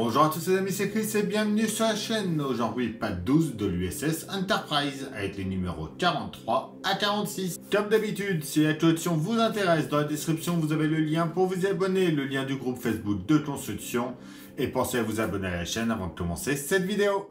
Bonjour à tous les amis, c'est Chris et bienvenue sur la chaîne. Aujourd'hui, pad 12 de l'USS Enterprise avec les numéros 43 à 46. Comme d'habitude, si la collection vous intéresse, dans la description vous avez le lien pour vous y abonner, le lien du groupe Facebook de construction. Et pensez à vous abonner à la chaîne avant de commencer cette vidéo.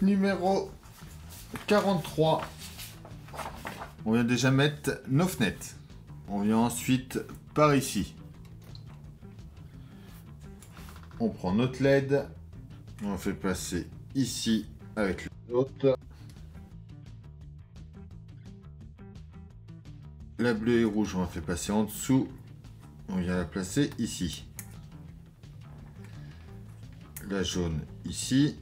Numéro 43. On vient déjà mettre nos fenêtres. On vient ensuite par ici. On prend notre LED. On fait passer ici avec l'autre. La bleue et rouge, on va faire passer en dessous. On vient la placer ici. La jaune ici.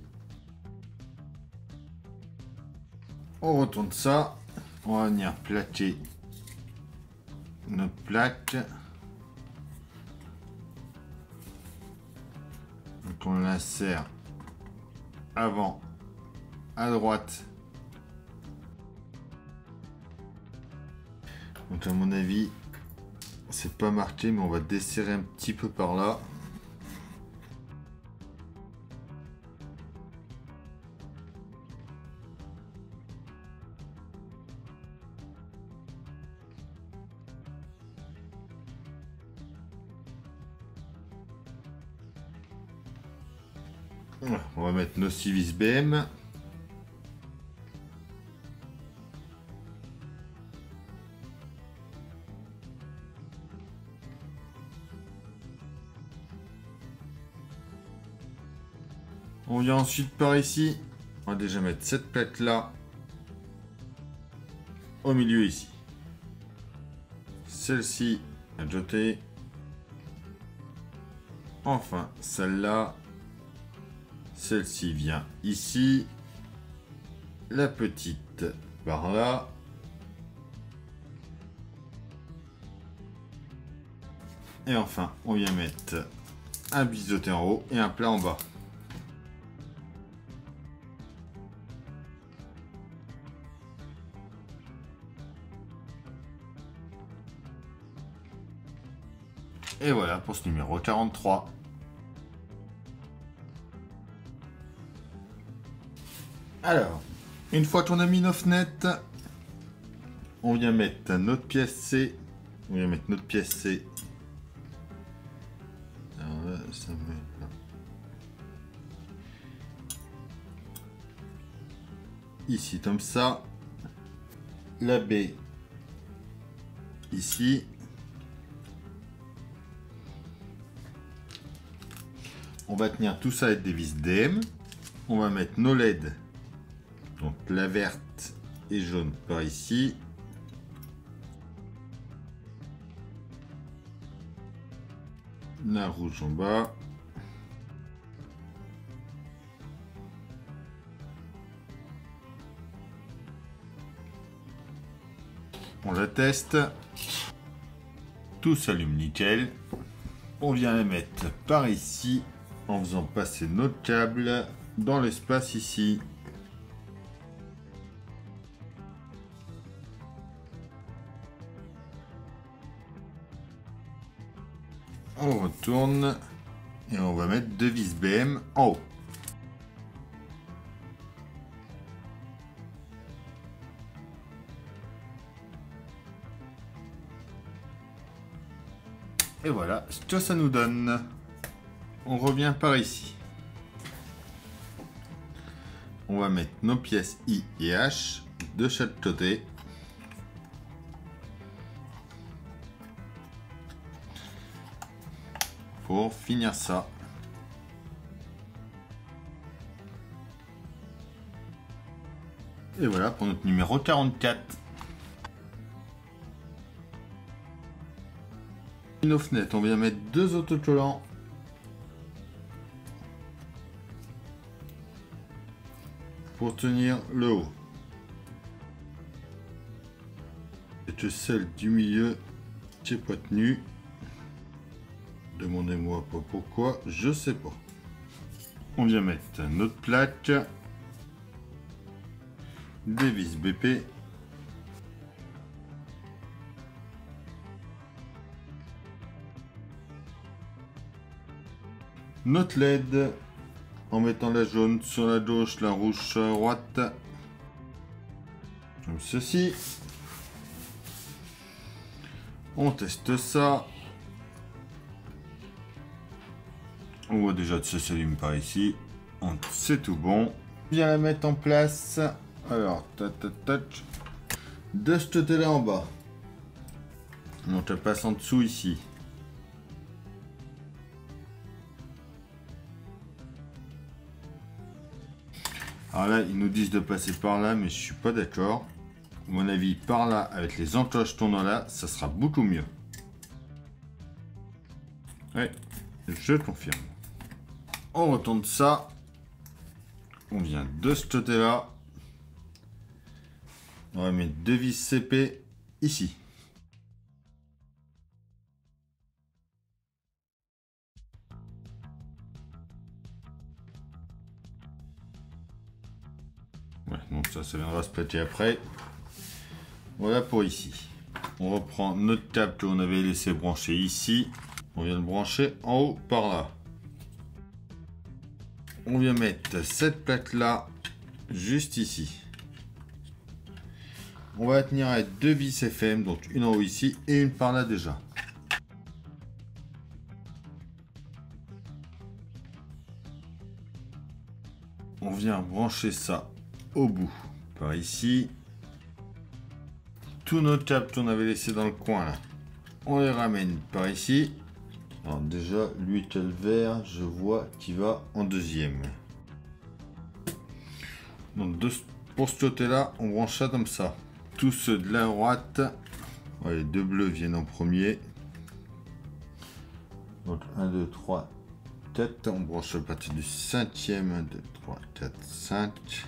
On retourne ça. On va venir plaquer notre plaque. Donc on l'insère avant à droite. Donc à mon avis, c'est pas marqué, mais on va desserrer un petit peu par là. On va mettre nos 6 vis BM. On vient ensuite par ici. On va déjà mettre cette plaque là au milieu ici. Celle-ci à jeter. Enfin, celle-là. Celle-ci vient ici. La petite par là. Et enfin, on vient mettre un biseauté en haut et un plat en bas. Et voilà pour ce numéro 43. Alors, une fois qu'on a mis nos fenêtres, on vient mettre notre pièce C. On vient mettre notre pièce C. Alors là, ça met là. Ici, comme ça. La B. Ici. On va tenir tout ça avec des vis DM. On va mettre nos LED. Donc la verte et jaune par ici. La rouge en bas. On la teste. Tout s'allume nickel. On vient la mettre par ici en faisant passer notre câble dans l'espace ici. On retourne et on va mettre 2 vis BM en haut. Et voilà ce que ça nous donne. On revient par ici. On va mettre nos pièces I et H de chaque côté. Pour finir ça. Et voilà pour notre numéro 44. Nos fenêtres, on vient mettre 2 autocollants. Pour tenir le haut. Et que celle du milieu qui n'est pas tenue. Demandez-moi pas pourquoi, je sais pas. On vient mettre notre plaque, des vis BP, notre LED en mettant la jaune sur la gauche, la rouge sur la droite, comme ceci. On teste ça. On voit déjà que ça s'allume par ici. C'est tout bon. On vient la mettre en place. Alors, de ce côté-là en bas. Donc elle passe en dessous ici. Alors là, ils nous disent de passer par là, mais je suis pas d'accord. À mon avis, par là, avec les encoches tournant là, ça sera beaucoup mieux. Ouais, je confirme. On retourne ça. On vient de ce côté-là. On va mettre deux vis CP ici. Ouais, donc ça viendra se plater après. Voilà pour ici. On reprend notre câble qu'on avait laissé brancher ici. On vient le brancher en haut par là. On vient mettre cette plaque là juste ici. On va tenir avec deux vis FM, donc une en haut ici et une par là déjà. On vient brancher ça au bout par ici. Tous nos câbles qu'on avait laissé dans le coin là, on les ramène par ici. Alors déjà, lui qui a le vert, je vois qu'il va en deuxième. Donc pour ce côté-là, on branche ça comme ça. Tous ceux de la droite, ouais, les deux bleus viennent en premier. Donc 1, 2, 3, 4. On branche à partir du cinquième. 1, 2, 3, 4, 5.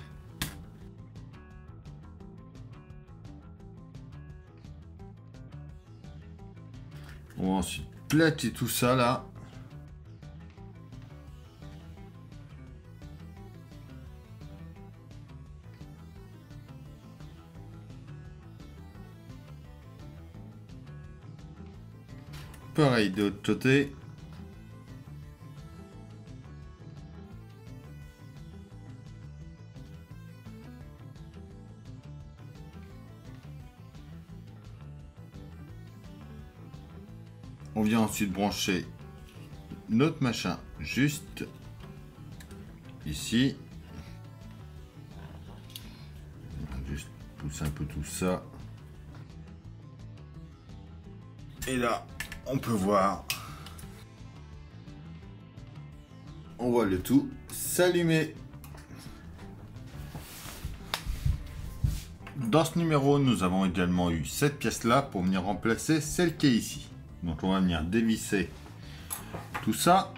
On va ensuite plater tout ça là. Pareil de l'autre côté. On vient ensuite brancher notre machin juste ici. Juste pousser un peu tout ça. Et là, on peut voir. On voit le tout s'allumer. Dans ce numéro, nous avons également eu cette pièce-là pour venir remplacer celle qui est ici. Donc on va venir dévisser tout ça.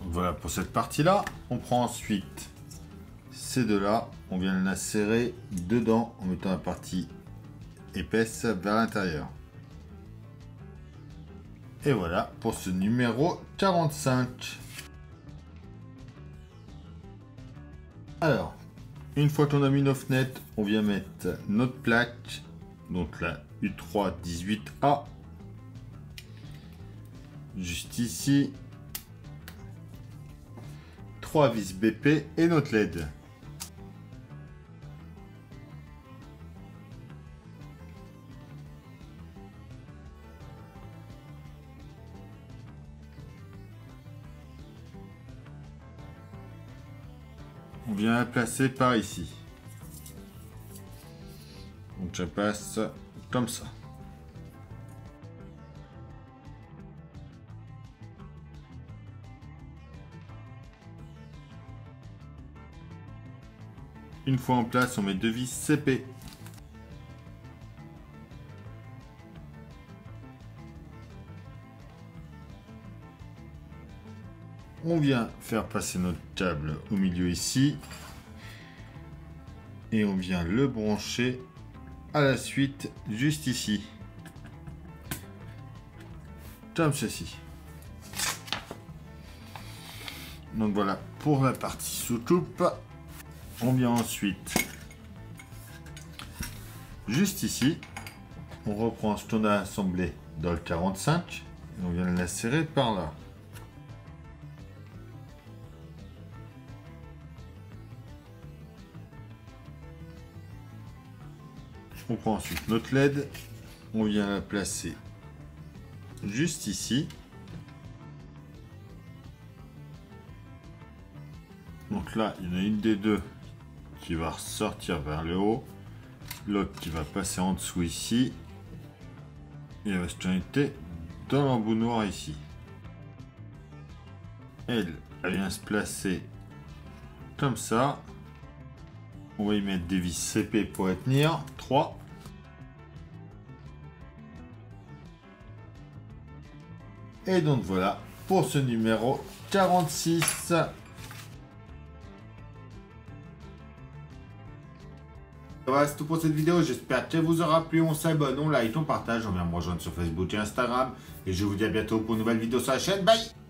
Voilà pour cette partie-là. On prend ensuite ces deux-là. On vient les serrer dedans en mettant la partie épaisse vers l'intérieur. Et voilà pour ce numéro 45. Alors, une fois qu'on a mis nos fenêtres, on vient mettre notre plaque, donc la U3 18A, juste ici. 3 vis BP et notre LED. On vient la placer par ici. Donc je passe comme ça. Une fois en place, on met deux vis CP. On vient faire passer notre câble au milieu ici. Et on vient le brancher à la suite juste ici. Comme ceci. Donc voilà pour la partie sous-coupe. On vient ensuite juste ici. On reprend ce qu'on a assemblé dans le 45 et on vient le l'insérer par là. On prend ensuite notre LED, on vient la placer juste ici. Donc là, il y en a une des deux qui va ressortir vers le haut, l'autre qui va passer en dessous ici, et elle va se connecter dans l'embout noir ici. Elle vient se placer comme ça. On va y mettre des vis CP pour les tenir, 3. Et donc voilà pour ce numéro 46. Voilà, c'est tout pour cette vidéo, j'espère qu'elle vous aura plu. On s'abonne, on like, on partage, on vient me rejoindre sur Facebook et Instagram. Et je vous dis à bientôt pour une nouvelle vidéo sur la chaîne. Bye!